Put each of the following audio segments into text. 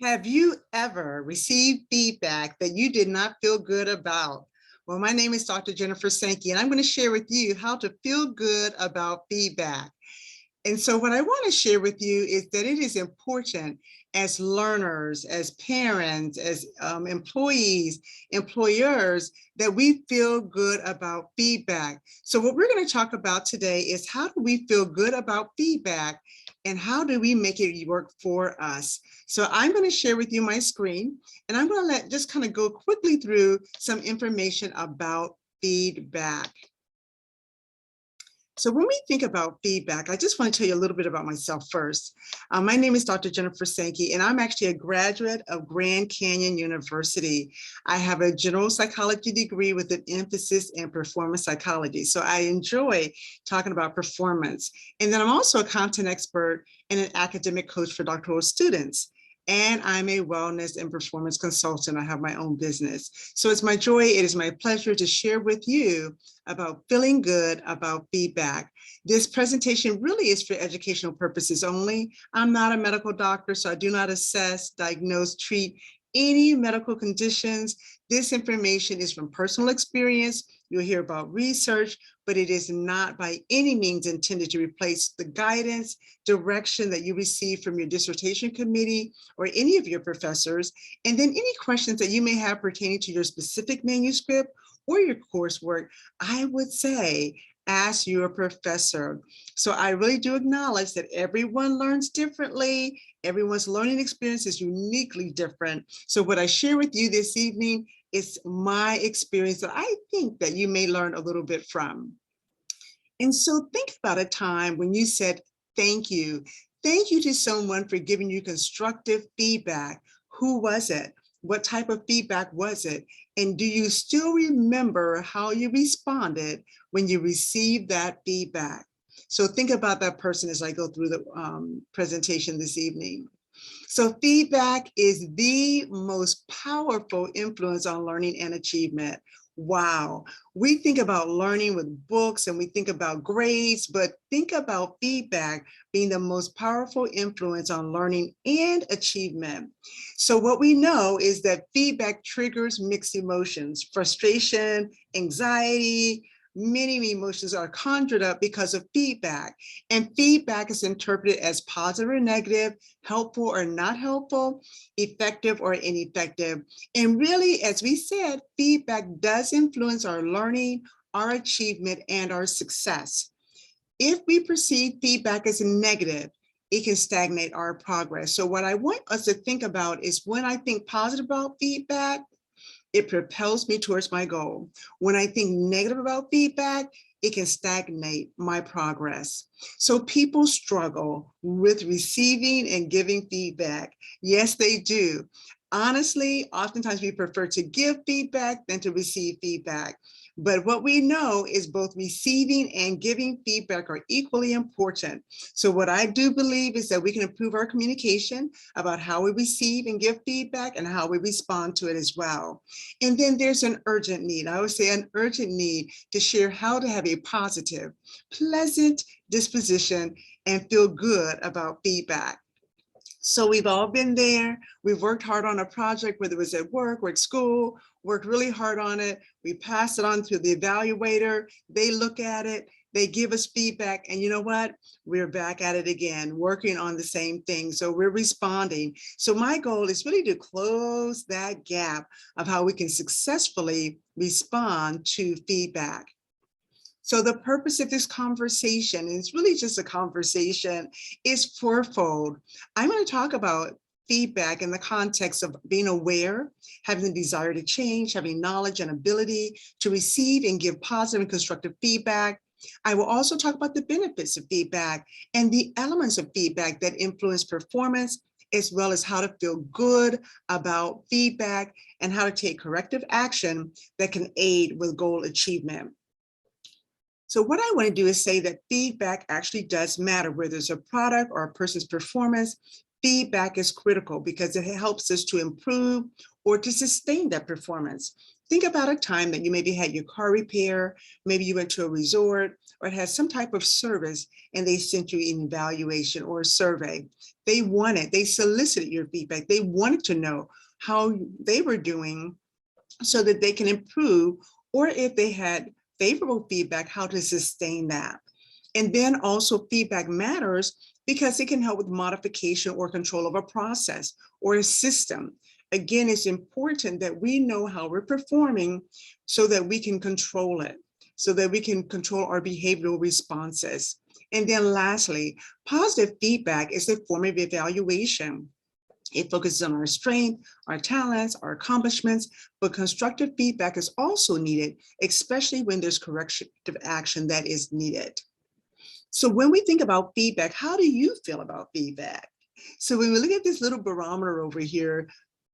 Have you ever received feedback that you did not feel good about? Well, my name is Dr. Jennifer Sankey, and I'm going to share with you how to feel good about feedback. And so what I want to share with you is that it is important as learners, as parents, as employees, employers, that we feel good about feedback. So what we're going to talk about today is how do we feel good about feedback and how do we make it work for us? So I'm going to share with you my screen and I'm going to just kind of go quickly through some information about feedback. So when we think about feedback, I just want to tell you a little bit about myself first. My name is Dr. Jennifer Sankey, and I'm actually a graduate of Grand Canyon University. I have a general psychology degree with an emphasis in performance psychology. So I enjoy talking about performance. And then I'm also a content expert and an academic coach for doctoral students. And I'm a wellness and performance consultant. I have my own business. So it's my joy, it is my pleasure to share with you about feeling good about feedback. This presentation really is for educational purposes only. I'm not a medical doctor, so I do not assess, diagnose, treat any medical conditions. This information is from personal experience. You'll hear about research, but it is not by any means intended to replace the guidance, direction that you receive from your dissertation committee or any of your professors. And then any questions that you may have pertaining to your specific manuscript or your coursework, I would say ask your professor. So I really do acknowledge that everyone learns differently. Everyone's learning experience is uniquely different. So what I share with you this evening is my experience that I think that you may learn a little bit from. And so think about a time when you said, thank you. Thank you to someone for giving you constructive feedback. Who was it? What type of feedback was it? And do you still remember how you responded when you received that feedback? So think about that person as I go through the presentation this evening. So feedback is the most powerful influence on learning and achievement. Wow. We think about learning with books and we think about grades, but think about feedback being the most powerful influence on learning and achievement. So what we know is that feedback triggers mixed emotions, frustration, anxiety. Many emotions are conjured up because of feedback, and feedback is interpreted as positive or negative, helpful or not helpful, effective or ineffective. And really, as we said, feedback does influence our learning, our achievement, and our success. If we perceive feedback as negative, it can stagnate our progress. So what I want us to think about is when I think positive about feedback, it propels me towards my goal. When I think negative about feedback, it can stagnate my progress. So people struggle with receiving and giving feedback. Yes, they do. Honestly, oftentimes we prefer to give feedback than to receive feedback. But what we know is both receiving and giving feedback are equally important. So what I do believe is that we can improve our communication about how we receive and give feedback and how we respond to it as well. And then there's an urgent need. I would say an urgent need to share how to have a positive, pleasant disposition and feel good about feedback. So we've all been there. We've worked hard on a project, whether it was at work or at school, worked really hard on it. We pass it on to the evaluator. They look at it, they give us feedback, and you know what? We're back at it again, working on the same thing. So we're responding. So my goal is really to close that gap of how we can successfully respond to feedback. So the purpose of this conversation, and it's really just a conversation, is fourfold. I'm going to talk about feedback in the context of being aware, having the desire to change, having knowledge and ability to receive and give positive and constructive feedback. I will also talk about the benefits of feedback and the elements of feedback that influence performance, as well as how to feel good about feedback and how to take corrective action that can aid with goal achievement. So what I want to do is say that feedback actually does matter, whether it's a product or a person's performance. Feedback is critical because it helps us to improve or to sustain that performance. Think about a time that you maybe had your car repair, maybe you went to a resort or had some type of service and they sent you an evaluation or a survey. They solicited your feedback. They wanted to know how they were doing so that they can improve, or if they had favorable feedback, how to sustain that. And then also feedback matters because it can help with modification or control of a process or a system. Again, it's important that we know how we're performing so that we can control it, so that we can control our behavioral responses. And then lastly, positive feedback is a form of evaluation. It focuses on our strength, our talents, our accomplishments, but constructive feedback is also needed, especially when there's corrective action that is needed. So when we think about feedback, how do you feel about feedback? So when we look at this little barometer over here,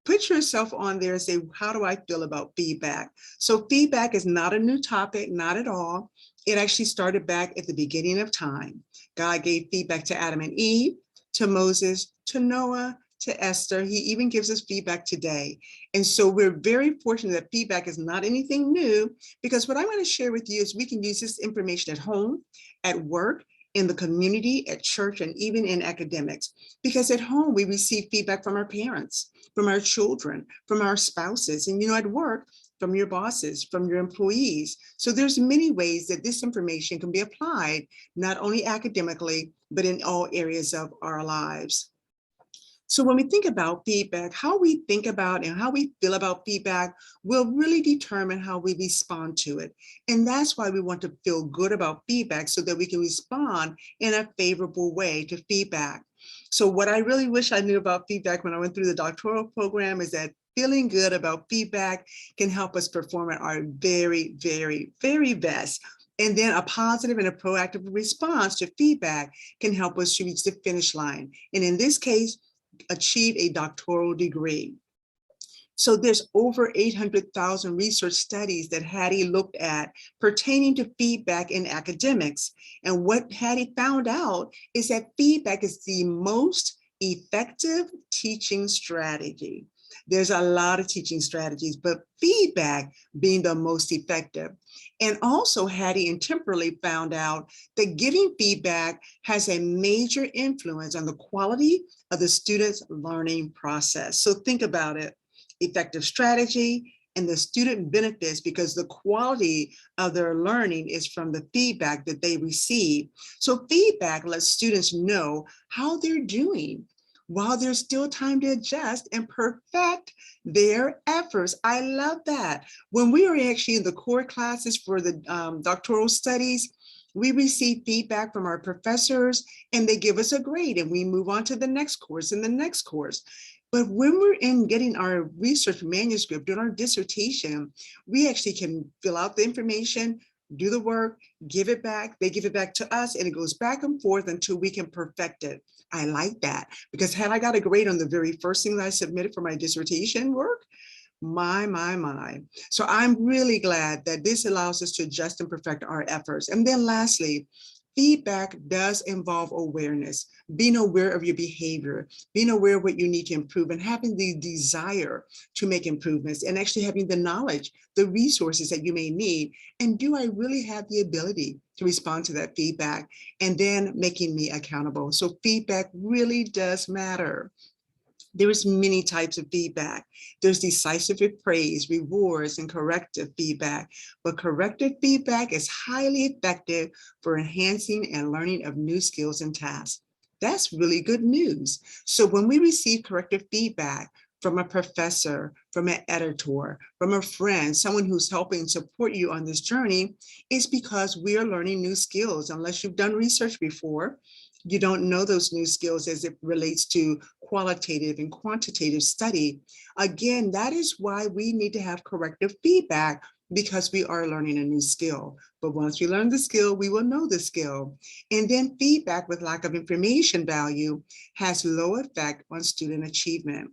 put yourself on there and say, how do I feel about feedback? So feedback is not a new topic, not at all. It actually started back at the beginning of time. God gave feedback to Adam and Eve, to Moses, to Noah, to Esther. He even gives us feedback today. And so we're very fortunate that feedback is not anything new, because what I'm going to share with you is we can use this information at home, at work, in the community, at church, and even in academics. Because at home, we receive feedback from our parents, from our children, from our spouses, and at work, from your bosses, from your employees. So there's many ways that this information can be applied, not only academically, but in all areas of our lives. So when we think about feedback, how we think about and how we feel about feedback will really determine how we respond to it. And that's why we want to feel good about feedback, so that we can respond in a favorable way to feedback. So what I really wish I knew about feedback when I went through the doctoral program is that feeling good about feedback can help us perform at our very, very, very best. And then a positive and a proactive response to feedback can help us to reach the finish line. And in this case, achieve a doctoral degree. So there's over 800,000 research studies that Hattie looked at pertaining to feedback in academics. And what Hattie found out is that feedback is the most effective teaching strategy. There's a lot of teaching strategies, but feedback being the most effective. And also Hattie and Temperley found out that giving feedback has a major influence on the quality of the student's learning process. So think about it, effective strategy and the student benefits, because the quality of their learning is from the feedback that they receive. So feedback lets students know how they're doing, while there's still time to adjust and perfect their efforts. I love that. When we are actually in the core classes for the doctoral studies, we receive feedback from our professors and they give us a grade and we move on to the next course and the next course. But when we're in getting our research manuscript, doing our dissertation, we actually can fill out the information, do the work, give it back. They give it back to us and it goes back and forth until we can perfect it. I like that, because had I got a grade on the very first thing that I submitted for my dissertation work, my. So I'm really glad that this allows us to adjust and perfect our efforts. And then lastly, feedback does involve awareness, being aware of your behavior, being aware of what you need to improve, and having the desire to make improvements, and actually having the knowledge, the resources that you may need. And do I really have the ability to respond to that feedback? And then making me accountable. So feedback really does matter. There's many types of feedback. There's decisive praise, rewards, and corrective feedback. But corrective feedback is highly effective for enhancing and learning of new skills and tasks. That's really good news. So when we receive corrective feedback from a professor, from an editor, from a friend, someone who's helping support you on this journey, it's because we are learning new skills. Unless you've done research before, you don't know those new skills as it relates to qualitative and quantitative study. Again, that is why we need to have corrective feedback, because we are learning a new skill. But once we learn the skill, we will know the skill. And then feedback with lack of information value has low effect on student achievement.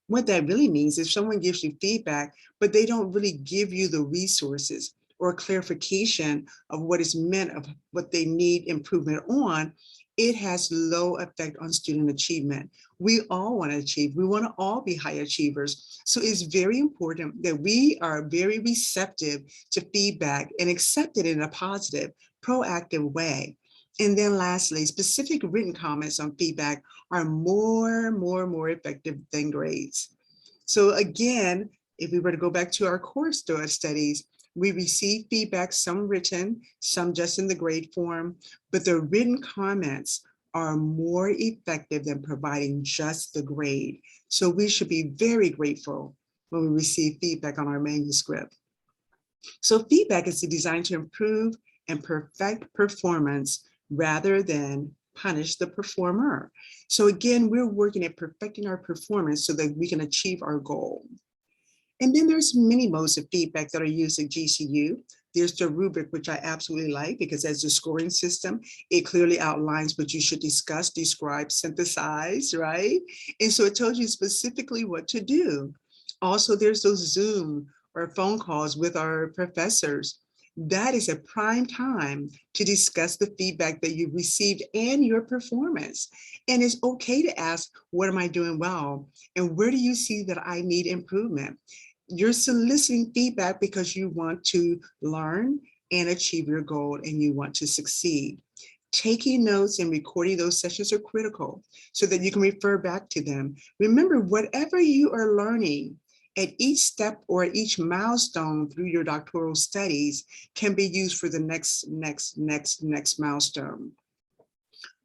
What that really means is someone gives you feedback, but they don't really give you the resources or clarification of what is meant, of what they need improvement on. it has low effect on student achievement. We all want to achieve. We want to all be high achievers. So it's very important that we are very receptive to feedback and accept it in a positive, proactive way. And then lastly, specific written comments on feedback are more effective than grades. So again, if we were to go back to our core studies, we receive feedback, some written, some just in the grade form, but the written comments are more effective than providing just the grade. So we should be very grateful when we receive feedback on our manuscript. So feedback is designed to improve and perfect performance rather than punish the performer. So again, we're working at perfecting our performance so that we can achieve our goal. And then there's many modes of feedback that are used at GCU. There's the rubric, which I absolutely like because as a scoring system, it clearly outlines what you should discuss, describe, synthesize, right? And so it tells you specifically what to do. Also, there's those Zoom or phone calls with our professors. That is a prime time to discuss the feedback that you've received and your performance. And it's okay to ask, what am I doing well? And where do you see that I need improvement? You're soliciting feedback because you want to learn and achieve your goal and you want to succeed. Taking notes and recording those sessions are critical so that you can refer back to them. Remember, whatever you are learning at each step or each milestone through your doctoral studies can be used for the next milestone.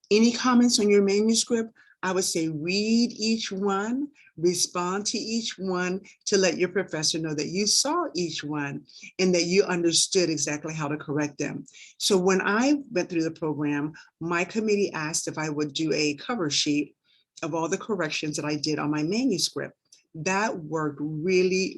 Any comments on your manuscript? I would say read each one, respond to each one to let your professor know that you saw each one and that you understood exactly how to correct them. So when I went through the program, my committee asked if I would do a cover sheet of all the corrections that I did on my manuscript. That worked really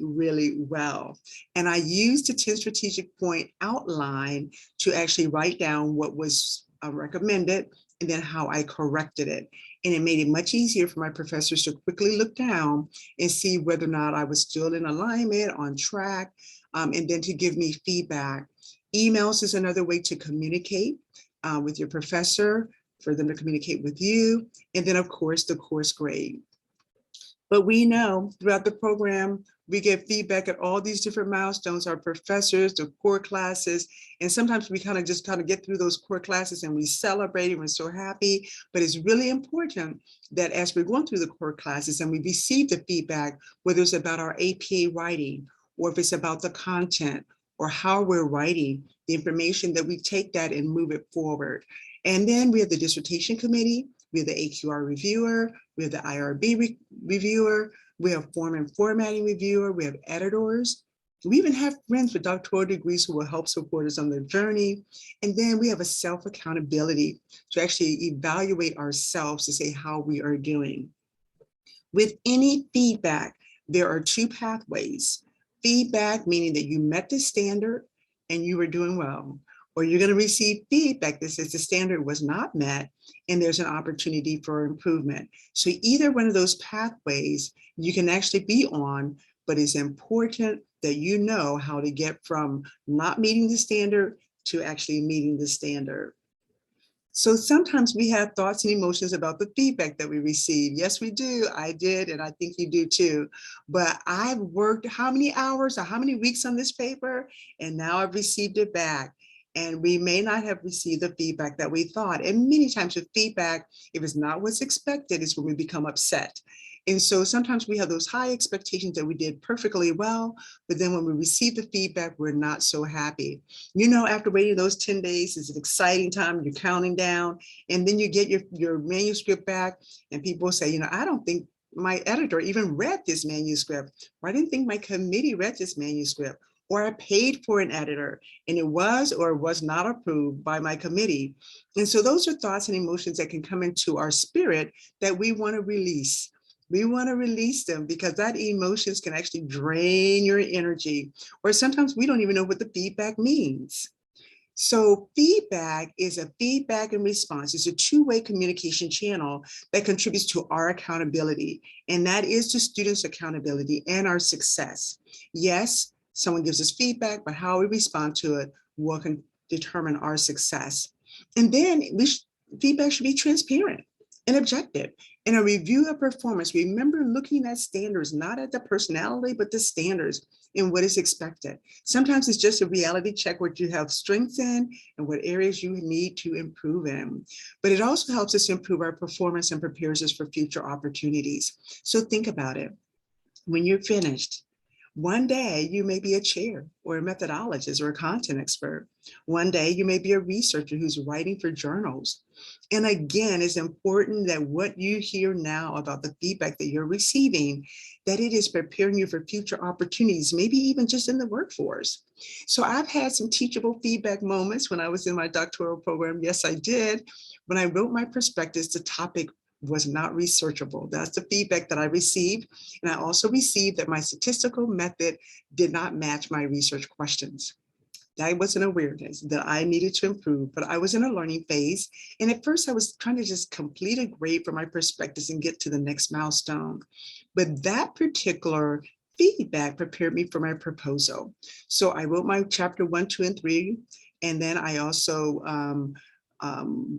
well. And I used the 10 strategic point outline to actually write down what was recommended and then how I corrected it. And it made it much easier for my professors to quickly look down and see whether or not I was still in alignment, on track, and then to give me feedback. Emails is another way to communicate with your professor, for them to communicate with you. And then of course, the course grade. But we know throughout the program, we get feedback at all these different milestones, our professors, the core classes, and sometimes we kind of get through those core classes and we celebrate and we're so happy. But it's really important that as we're going through the core classes and we receive the feedback, whether it's about our APA writing, or if it's about the content or how we're writing the information, that we take that and move it forward. And then we have the dissertation committee, we have the AQR reviewer, we have the IRB reviewer, we have form and formatting reviewer, we have editors. We even have friends with doctoral degrees who will help support us on their journey. And then we have a self-accountability to actually evaluate ourselves to say how we are doing. With any feedback, there are two pathways. Feedback, meaning that you met the standard and you were doing well, or you're going to receive feedback that says the standard was not met and there's an opportunity for improvement. So either one of those pathways you can actually be on, but it's important that you know how to get from not meeting the standard to actually meeting the standard. So sometimes we have thoughts and emotions about the feedback that we receive. Yes, we do. I did, and I think you do too. But I've worked how many hours or how many weeks on this paper, and now I've received it back. And we may not have received the feedback that we thought. And many times with feedback, if it's not what's expected, is when we become upset. And so sometimes we have those high expectations that we did perfectly well, but then when we receive the feedback, we're not so happy. You know, after waiting those 10 days, it's an exciting time, you're counting down, and then you get your manuscript back, and people say, you know, I don't think my editor even read this manuscript, or I didn't think my committee read this manuscript, or I paid for an editor and it was or was not approved by my committee. And so those are thoughts and emotions that can come into our spirit that we want to release. We want to release them because that emotions can actually drain your energy, or sometimes we don't even know what the feedback means. So feedback is a feedback and response. It's a two-way communication channel that contributes to our accountability, and that is to students' accountability and our success. Yes, someone gives us feedback, but how we respond to it will determine our success. And then Feedback should be transparent and objective. In a review of performance, remember looking at standards, not at the personality, but the standards and what is expected. Sometimes it's just a reality check what you have strengths in and what areas you need to improve in. But it also helps us improve our performance and prepares us for future opportunities. So think about it. When you're finished, one day you may be a chair or a methodologist or a content expert. One day you may be a researcher who's writing for journals. And again, it's important that what you hear now about the feedback that you're receiving, that it is preparing you for future opportunities, maybe even just in the workforce. So I've had some teachable feedback moments when I was in my doctoral program. Yes, I did. When I wrote my prospectus, the topic was not researchable. That's the feedback that I received. And I also received that my statistical method did not match my research questions. That was an awareness that I needed to improve, but I was in a learning phase. And at first I was trying to just complete a grade for my prospectus and get to the next milestone. But that particular feedback prepared me for my proposal. So I wrote my chapter 1, 2, and 3. And then I also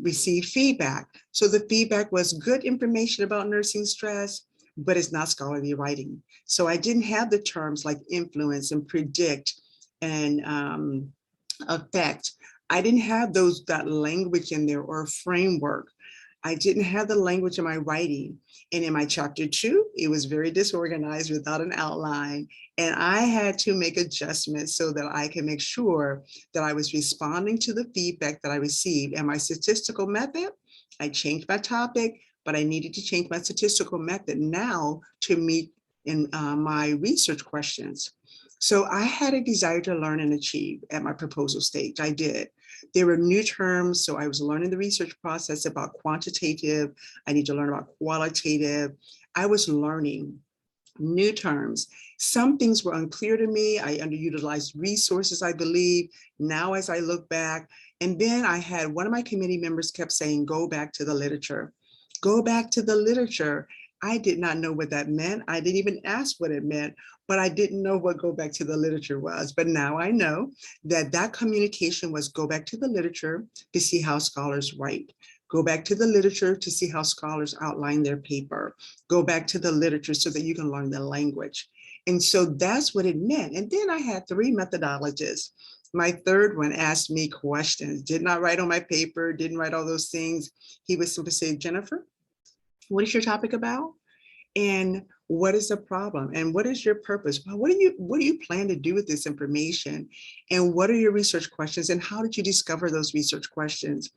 received feedback. So the feedback was good information about nursing stress, but it's not scholarly writing. So I didn't have the terms like influence and predict and affect. I didn't have that language in there or framework. I didn't have the language in my writing. And in my chapter 2, it was very disorganized without an outline. And I had to make adjustments so that I can make sure that I was responding to the feedback that I received. And my statistical method, I changed my topic, but I needed to change my statistical method now to meet in my research questions. So I had a desire to learn and achieve at my proposal stage. I did. There were new terms, so I was learning the research process about quantitative. I need to learn about qualitative. I was learning new terms. Some things were unclear to me. I underutilized resources, I believe, now as I look back. And then I had one of my committee members kept saying, go back to the literature. Go back to the literature. I did not know what that meant. I didn't even ask what it meant, but I didn't know what go back to the literature was. But now I know that that communication was go back to the literature to see how scholars write. Go back to the literature to see how scholars outline their paper. Go back to the literature so that you can learn the language. And so that's what it meant. And then I had 3 methodologists. My third one asked me questions, did not write on my paper, didn't write all those things. He would simply say, Jennifer, what is your topic about? And what is the problem? And what is your purpose? What do you plan to do with this information? And what are your research questions? And how did you discover those research questions?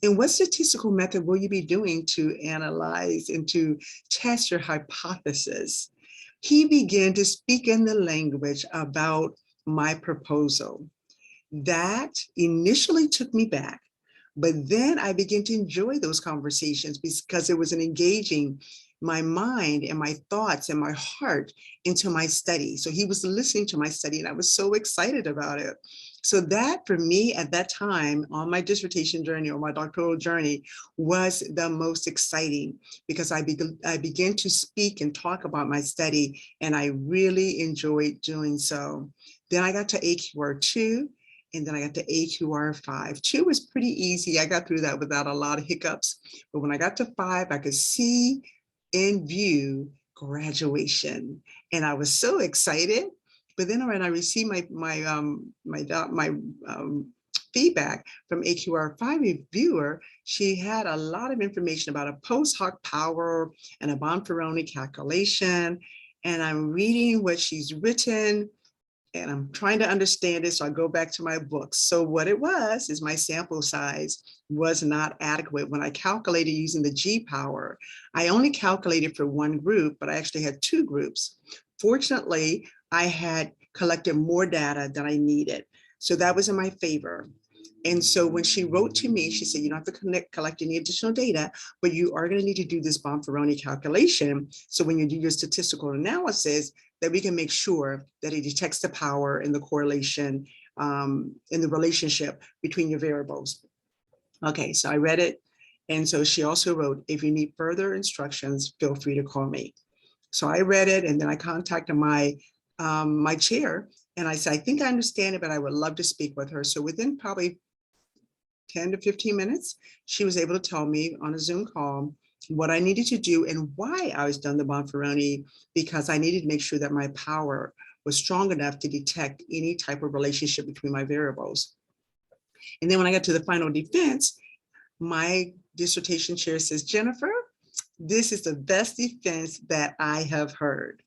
And what statistical method will you be doing to analyze and to test your hypothesis? He began to speak in the language about my proposal. That initially took me back. But then I began to enjoy those conversations because it was an engaging my mind and my thoughts and my heart into my study. So he was listening to my study and I was so excited about it. So that for me at that time on my dissertation journey or my doctoral journey was the most exciting because I began to speak and talk about my study and I really enjoyed doing so. Then I got to AQR2. And then I got to AQR5. 2 was pretty easy. I got through that without a lot of hiccups. But when I got to 5, I could see in view graduation. And I was so excited. But then when I received my feedback from AQR5 reviewer, she had a lot of information about a post hoc power and a Bonferroni calculation. And I'm reading what she's written. And I'm trying to understand it, so I go back to my books. So what it was is my sample size was not adequate. When I calculated using the G power, I only calculated for one group, but I actually had 2 groups. Fortunately, I had collected more data than I needed. So that was in my favor. And so when she wrote to me, she said, you don't have to collect any additional data, but you are going to need to do this Bonferroni calculation. So when you do your statistical analysis, that we can make sure that it detects the power and the correlation in the relationship between your variables. Okay, so I read it. And so she also wrote, if you need further instructions, feel free to call me. So I read it and then I contacted my chair and I said, I think I understand it, but I would love to speak with her. So within probably 10 to 15 minutes, she was able to tell me on a Zoom call what I needed to do and why I was done the Bonferroni, because I needed to make sure that my power was strong enough to detect any type of relationship between my variables. And then when I got to the final defense, my dissertation chair says, Jennifer, this is the best defense that I have heard.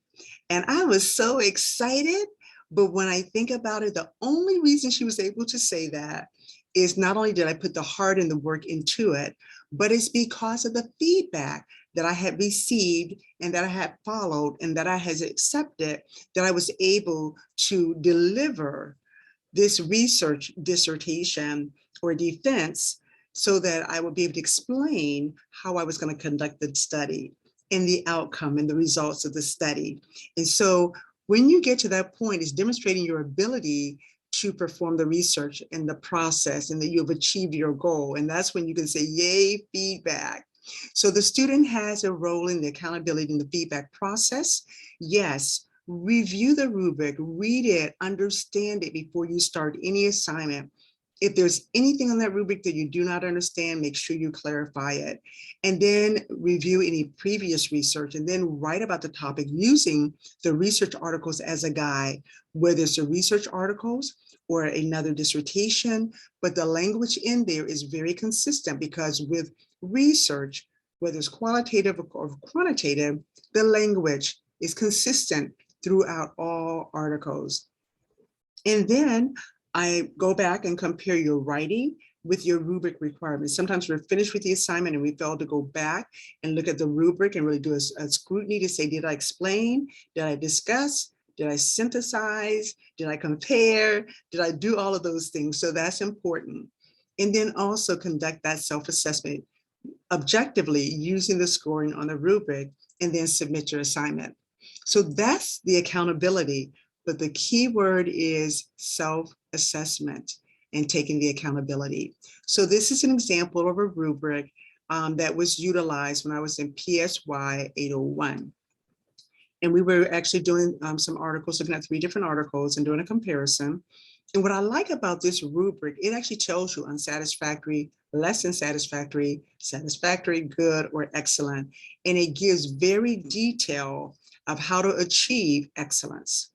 And I was so excited. But when I think about it, the only reason she was able to say that is not only did I put the heart and the work into it, but it's because of the feedback that I had received and that I had followed and that I had accepted, that I was able to deliver this research dissertation or defense so that I would be able to explain how I was going to conduct the study and the outcome and the results of the study. And so when you get to that point, it's demonstrating your ability to perform the research and the process and that you've achieved your goal. And that's when you can say, yay, feedback. So the student has a role in the accountability in the feedback process. Yes, review the rubric, read it, understand it before you start any assignment. If there's anything on that rubric that you do not understand, make sure you clarify it. And then review any previous research and then write about the topic using the research articles as a guide, whether it's the research articles or another dissertation, but the language in there is very consistent because with research, whether it's qualitative or quantitative, the language is consistent throughout all articles. And then I go back and compare your writing with your rubric requirements. Sometimes we're finished with the assignment and we fail to go back and look at the rubric and really do a scrutiny to say, did I explain? Did I discuss? Did I synthesize? Did I compare? Did I do all of those things? So that's important. And then also conduct that self-assessment objectively using the scoring on the rubric and then submit your assignment. So that's the accountability. But the key word is self-assessment and taking the accountability. So this is an example of a rubric that was utilized when I was in PSY 801. And we were actually doing some articles, looking at 3 different articles and doing a comparison. And what I like about this rubric, it actually tells you unsatisfactory, less than satisfactory, satisfactory, good, or excellent. And it gives very detail of how to achieve excellence.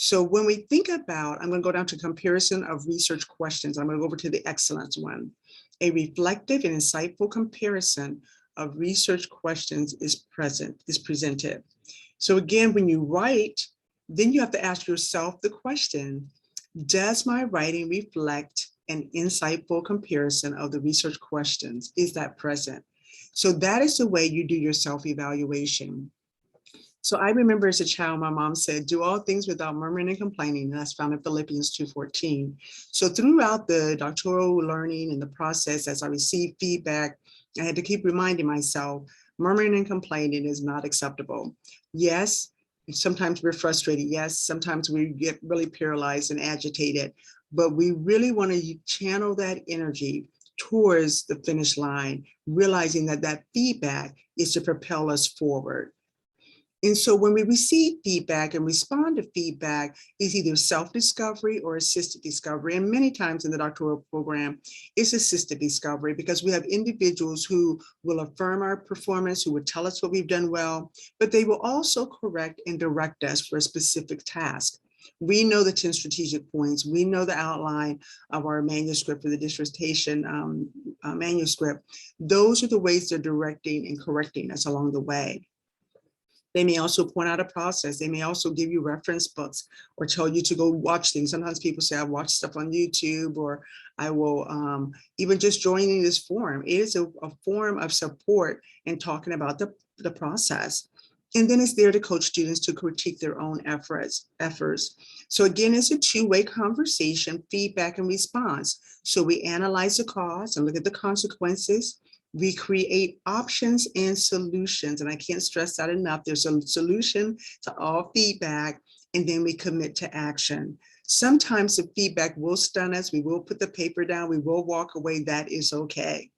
So when we think about, I'm going to go down to comparison of research questions. I'm going to go over to the excellence one. A reflective and insightful comparison of research questions is presented. So again, when you write, then you have to ask yourself the question, does my writing reflect an insightful comparison of the research questions? Is that present? So that is the way you do your self-evaluation. So I remember as a child, my mom said, do all things without murmuring and complaining. And that's found in Philippians 2:14. So throughout the doctoral learning and the process, as I received feedback, I had to keep reminding myself, murmuring and complaining is not acceptable. Yes, sometimes we're frustrated. Yes, sometimes we get really paralyzed and agitated, but we really want to channel that energy towards the finish line, realizing that that feedback is to propel us forward. And so when we receive feedback and respond to feedback, is either self-discovery or assisted discovery. And many times in the doctoral program, it's assisted discovery because we have individuals who will affirm our performance, who will tell us what we've done well, but they will also correct and direct us for a specific task. We know the 10 strategic points. We know the outline of our manuscript for the dissertation manuscript. Those are the ways they're directing and correcting us along the way. They may also point out a process. They may also give you reference books or tell you to go watch things. Sometimes people say, I watch stuff on YouTube, or I will even just joining this forum. It is a form of support and talking about the process. And then it's there to coach students to critique their own efforts. So again, it's a two-way conversation, feedback and response. So we analyze the cause and look at the consequences. We create options and solutions. And I can't stress that enough. There's a solution to all feedback, and then we commit to action. Sometimes the feedback will stun us. We will put the paper down. We will walk away. That is okay.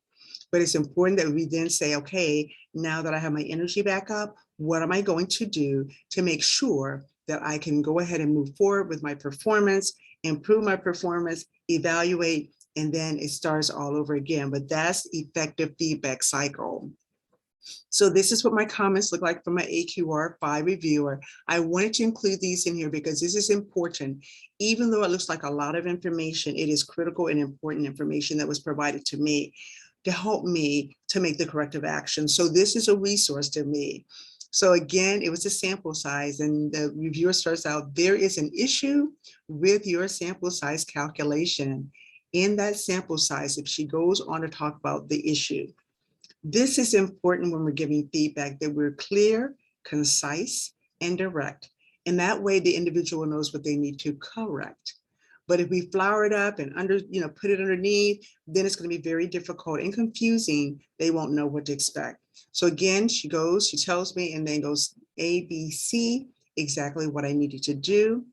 But it's important that we then say, okay, now that I have my energy back up, what am I going to do to make sure that I can go ahead and move forward with my performance, improve my performance, evaluate, and then it starts all over again. But that's effective feedback cycle. So this is what my comments look like from my AQR 5 reviewer. I wanted to include these in here because this is important. Even though it looks like a lot of information, it is critical and important information that was provided to me to help me to make the corrective action. So this is a resource to me. So again, it was a sample size, and the reviewer starts out, there is an issue with your sample size calculation. In that sample size, if she goes on to talk about the issue, this is important when we're giving feedback, that we're clear, concise, and direct. And that way the individual knows what they need to correct. But if we flower it up and put it underneath, then it's going to be very difficult and confusing. They won't know what to expect. So again, she tells me, and then goes A, B, C, exactly what I needed to do.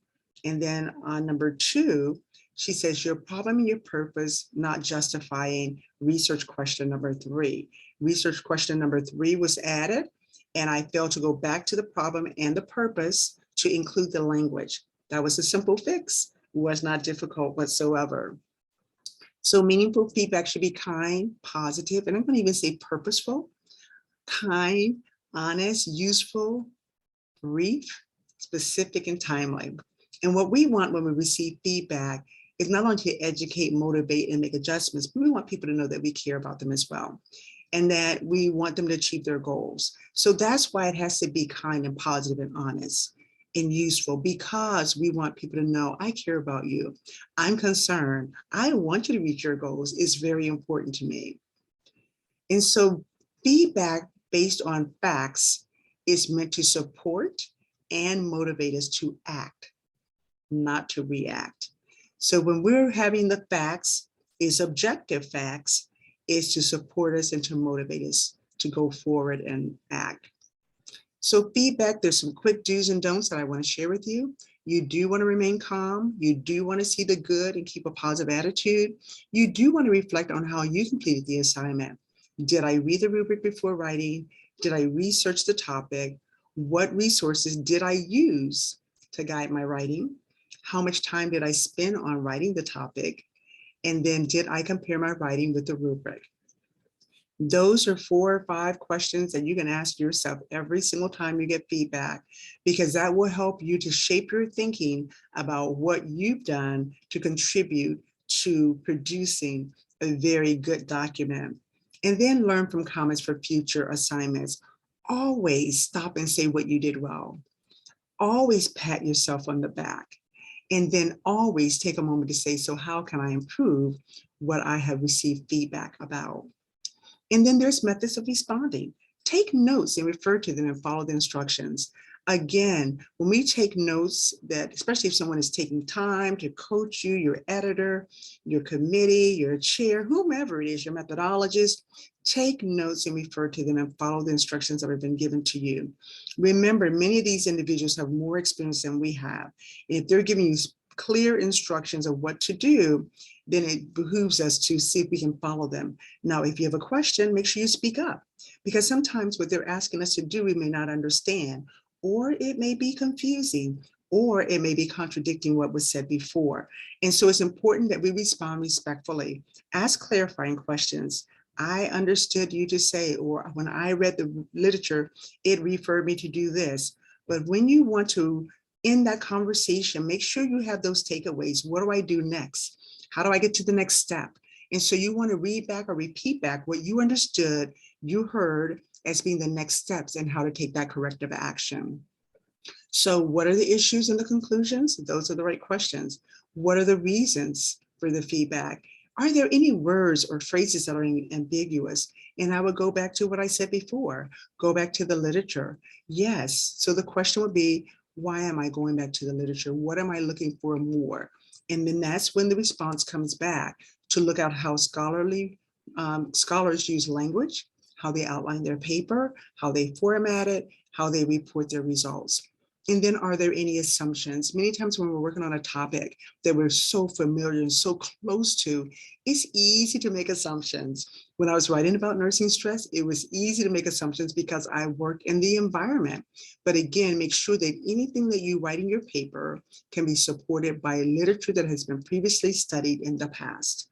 And then on number 2, she says your problem and your purpose not justifying research question number 3. Research question number 3 was added, and I failed to go back to the problem and the purpose to include the language. That was a simple fix. It was not difficult whatsoever. So meaningful feedback should be kind, positive, and I'm going to even say purposeful, kind, honest, useful, brief, specific, and timely. And what we want when we receive feedback is not only to educate, motivate, and make adjustments, but we want people to know that we care about them as well, and that we want them to achieve their goals. So that's why it has to be kind and positive and honest and useful, because we want people to know, I care about you. I'm concerned. I want you to reach your goals. It's very important to me. And so feedback based on facts is meant to support and motivate us to act, not to react. So when we're having the facts, is objective facts, is to support us and to motivate us to go forward and act. So feedback, there's some quick do's and don'ts that I want to share with you. You do want to remain calm. You do want to see the good and keep a positive attitude. You do want to reflect on how you completed the assignment. Did I read the rubric before writing? Did I research the topic? What resources did I use to guide my writing? How much time did I spend on writing the topic? And then did I compare my writing with the rubric? Those are 4 or 5 questions that you can ask yourself every single time you get feedback, because that will help you to shape your thinking about what you've done to contribute to producing a very good document. And then learn from comments for future assignments. Always stop and say what you did well. Always pat yourself on the back. And then always take a moment to say, so how can I improve what I have received feedback about? And then there's methods of responding. Take notes and refer to them and follow the instructions. Again, when we take notes, that especially if someone is taking time to coach you, your editor, your committee, your chair, whomever it is, your methodologist, take notes and refer to them and follow the instructions that have been given to you. Remember, many of these individuals have more experience than we have. If they're giving you clear instructions of what to do, then it behooves us to see if we can follow them. Now, if you have a question, make sure you speak up, because sometimes what they're asking us to do, we may not understand, or it may be confusing, or it may be contradicting what was said before. And so it's important that we respond respectfully. Ask clarifying questions. I understood you to say, or when I read the literature, it referred me to do this. But when you want to end that conversation, make sure you have those takeaways. What do I do next? How do I get to the next step? And so you want to read back or repeat back what you understood, you heard as being the next steps and how to take that corrective action. So what are the issues and the conclusions? Those are the right questions. What are the reasons for the feedback? Are there any words or phrases that are ambiguous? And I would go back to what I said before, go back to the literature. Yes, so the question would be, why am I going back to the literature? What am I looking for more? And then that's when the response comes back, to look at how scholars use language, how they outline their paper, how they format it, how they report their results. And then are there any assumptions? Many times when we're working on a topic that we're so familiar and so close to, it's easy to make assumptions. When I was writing about nursing stress, it was easy to make assumptions because I work in the environment. But again, make sure that anything that you write in your paper can be supported by literature that has been previously studied in the past.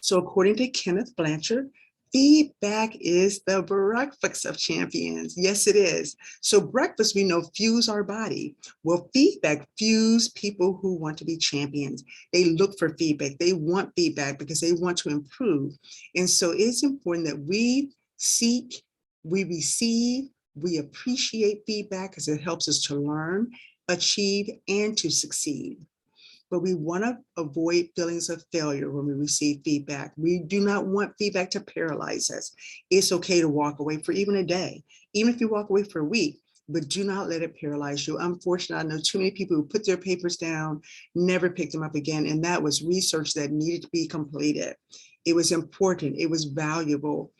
So according to Kenneth Blanchard, feedback is the breakfast of champions. Yes, it is. So breakfast, we know, fuels our body. Well, feedback fuels people who want to be champions. They look for feedback. They want feedback because they want to improve. And so it's important that we seek, we receive, we appreciate feedback because it helps us to learn, achieve, and to succeed. But we want to avoid feelings of failure when we receive feedback. We do not want feedback to paralyze us. It's okay to walk away for even a day, even if you walk away for a week, but do not let it paralyze you. Unfortunately, I know too many people who put their papers down, never picked them up again, and that was research that needed to be completed. It was important, it was valuable.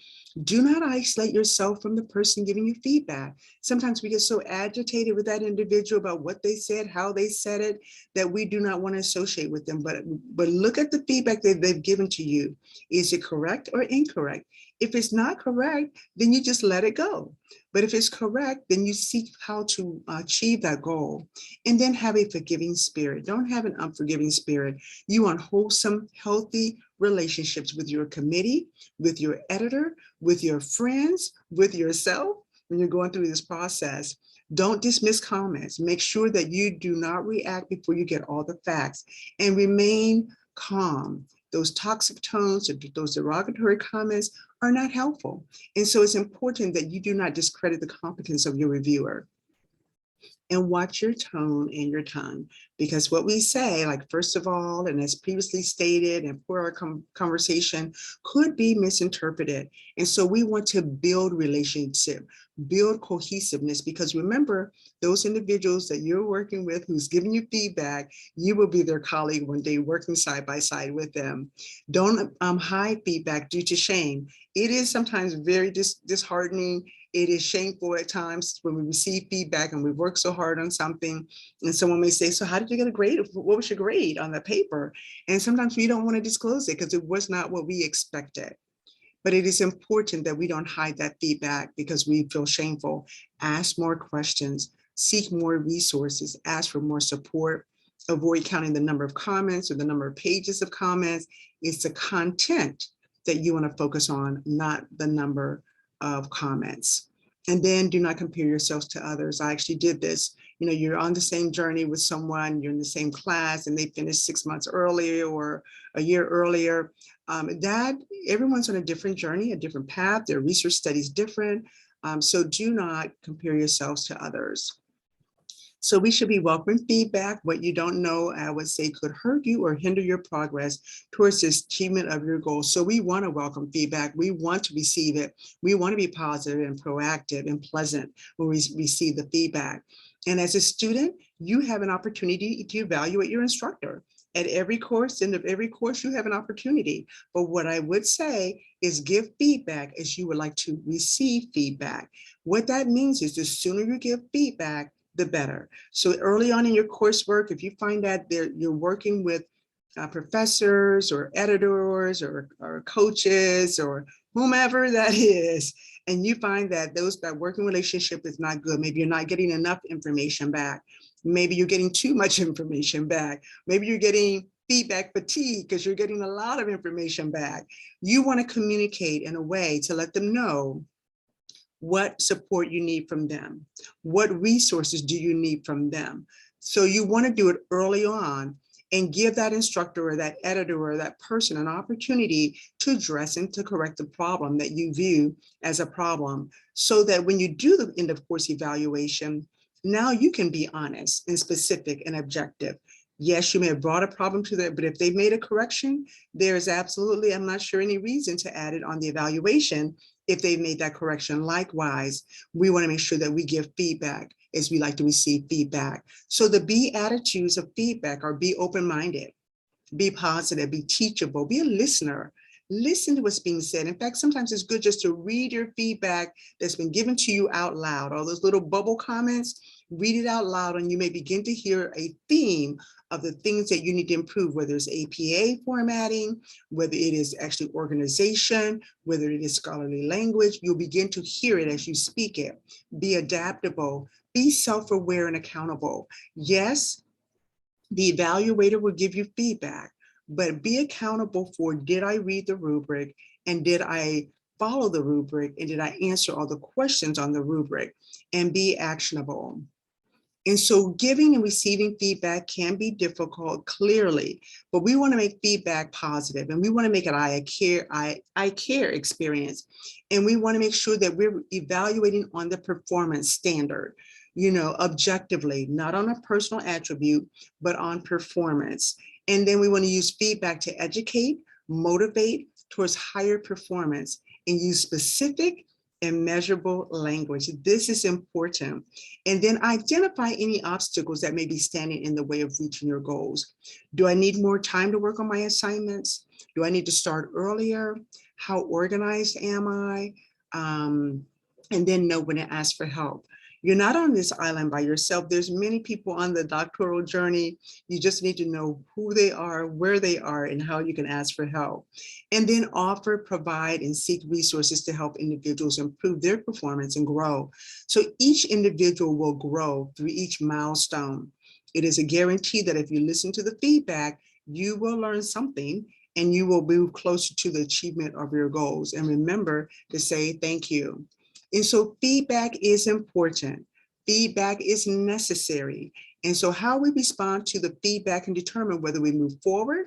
Do not isolate yourself from the person giving you feedback. Sometimes we get so agitated with that individual about what they said, how they said it, that we do not want to associate with them. But look at the feedback that they've given to you. Is it correct or incorrect? If it's not correct, then you just let it go. But if it's correct, then you seek how to achieve that goal. And then have a forgiving spirit. Don't have an unforgiving spirit. You want wholesome, healthy relationships with your committee, with your editor, with your friends, with yourself when you're going through this process. Don't dismiss comments. Make sure that you do not react before you get all the facts, and remain calm. Those toxic tones, those derogatory comments are not helpful. And so it's important that you do not discredit the competence of your reviewer. And watch your tone and your tongue, because what we say, like first of all, and as previously stated and for our conversation, could be misinterpreted. And so we want to build relationship, build cohesiveness, because remember, those individuals that you're working with who's giving you feedback, you will be their colleague one day working side by side with them. Don't hide feedback due to shame. It is sometimes very disheartening. It is shameful at times when we receive feedback and we work so hard on something, and someone may say, so how did you get a grade? What was your grade on the paper? And sometimes we don't want to disclose it because it was not what we expected. But it is important that we don't hide that feedback because we feel shameful. Ask more questions, seek more resources, ask for more support, avoid counting the number of comments or the number of pages of comments. It's the content that you want to focus on, not the number of comments. And then do not compare yourselves to others. I actually did this. You know, you're on the same journey with someone, you're in the same class and they finished 6 months earlier or a year earlier. That everyone's on a different journey, a different path. Their research studies different. So do not compare yourselves to others. So we should be welcoming feedback. What you don't know, I would say, could hurt you or hinder your progress towards the achievement of your goals. So we want to welcome feedback. We want to receive it. We want to be positive and proactive and pleasant when we receive the feedback. And as a student, you have an opportunity to evaluate your instructor. At every course, end of every course, you have an opportunity. But what I would say is give feedback as you would like to receive feedback. What that means is the sooner you give feedback, the better. So early on in your coursework, if you find that you're working with professors or editors or coaches or whomever that is, and you find that that working relationship is not good, maybe you're not getting enough information back, maybe you're getting too much information back, maybe you're getting feedback fatigue because you're getting a lot of information back, you want to communicate in a way to let them know what support you need from them. What resources do you need from them? So you want to do it early on and give that instructor or that editor or that person an opportunity to address and to correct the problem that you view as a problem, so that when you do the end of course evaluation, now you can be honest and specific and objective. Yes, you may have brought a problem to them, but if they've made a correction, there's absolutely, I'm not sure, any reason to add it on the evaluation if they've made that correction. Likewise, we want to make sure that we give feedback as we like to receive feedback. So the B attitudes of feedback are be open-minded, be positive, be teachable, be a listener. Listen to what's being said. In fact, sometimes it's good just to read your feedback that's been given to you out loud. All those little bubble comments, read it out loud and you may begin to hear a theme of the things that you need to improve, whether it's APA formatting, whether it is actually organization, whether it is scholarly language. You'll begin to hear it as you speak it. Be adaptable, be self-aware and accountable. Yes, the evaluator will give you feedback, but be accountable for, did I read the rubric, and did I follow the rubric, and did I answer all the questions on the rubric, and be actionable. And so giving and receiving feedback can be difficult, clearly, but we want to make feedback positive, and we want to make it I care experience. And we want to make sure that we're evaluating on the performance standard, objectively, not on a personal attribute, but on performance. And then we want to use feedback to educate, motivate towards higher performance, and use specific and measurable language. This is important. And then identify any obstacles that may be standing in the way of reaching your goals. Do I need more time to work on my assignments? Do I need to start earlier? How organized am I? And then know when to ask for help. You're not on this island by yourself. There's many people on the doctoral journey. You just need to know who they are, where they are, and how you can ask for help. And then offer, provide, and seek resources to help individuals improve their performance and grow. So each individual will grow through each milestone. It is a guarantee that if you listen to the feedback, you will learn something and you will move closer to the achievement of your goals. And remember to say thank you. And so feedback is important. Feedback is necessary. And so how we respond to the feedback can determine whether we move forward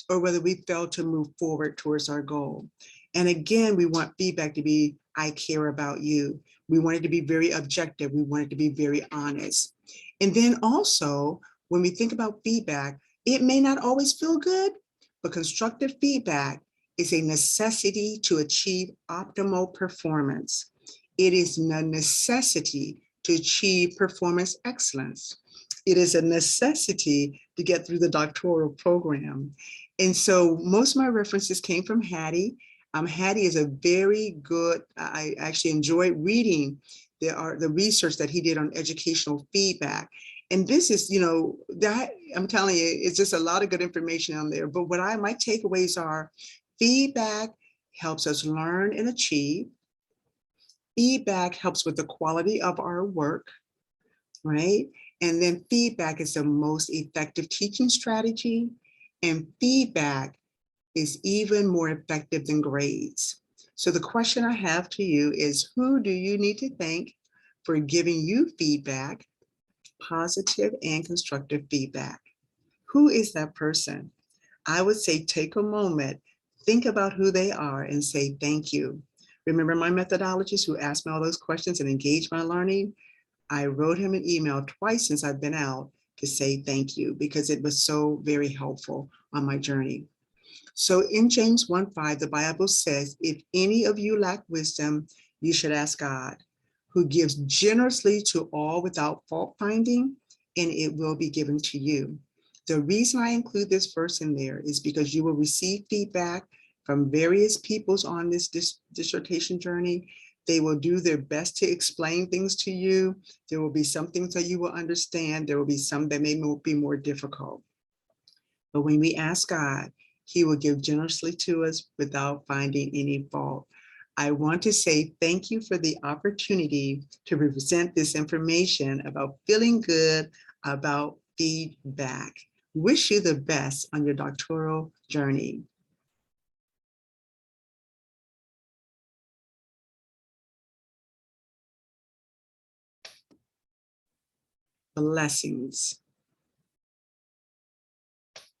or whether we fail to move forward towards our goal. And again, we want feedback to be, I care about you. We want it to be very objective. We want it to be very honest. And then also, when we think about feedback, it may not always feel good, but constructive feedback is a necessity to achieve optimal performance. It is a necessity to achieve performance excellence. It is a necessity to get through the doctoral program. And so most of my references came from Hattie. Hattie is a very good, I actually enjoyed reading the research that he did on educational feedback. And this is, that I'm telling you, it's just a lot of good information on there. But my takeaways are, feedback helps us learn and achieve. Feedback helps with the quality of our work, right? And then feedback is the most effective teaching strategy. And feedback is even more effective than grades. So the question I have to you is, who do you need to thank for giving you feedback, positive and constructive feedback? Who is that person? I would say take a moment, think about who they are, and say thank you. Remember my methodologist who asked me all those questions and engaged my learning? I wrote him an email twice since I've been out to say thank you, because it was so very helpful on my journey. So in James 1:5, the Bible says, if any of you lack wisdom, you should ask God, who gives generously to all without fault finding, and it will be given to you. The reason I include this verse in there is because you will receive feedback from various peoples on this dissertation journey. They will do their best to explain things to you. There will be some things that you will understand. There will be some that may be more difficult. But when we ask God, He will give generously to us without finding any fault. I want to say thank you for the opportunity to present this information about feeling good about feedback. Wish you the best on your doctoral journey. Blessings.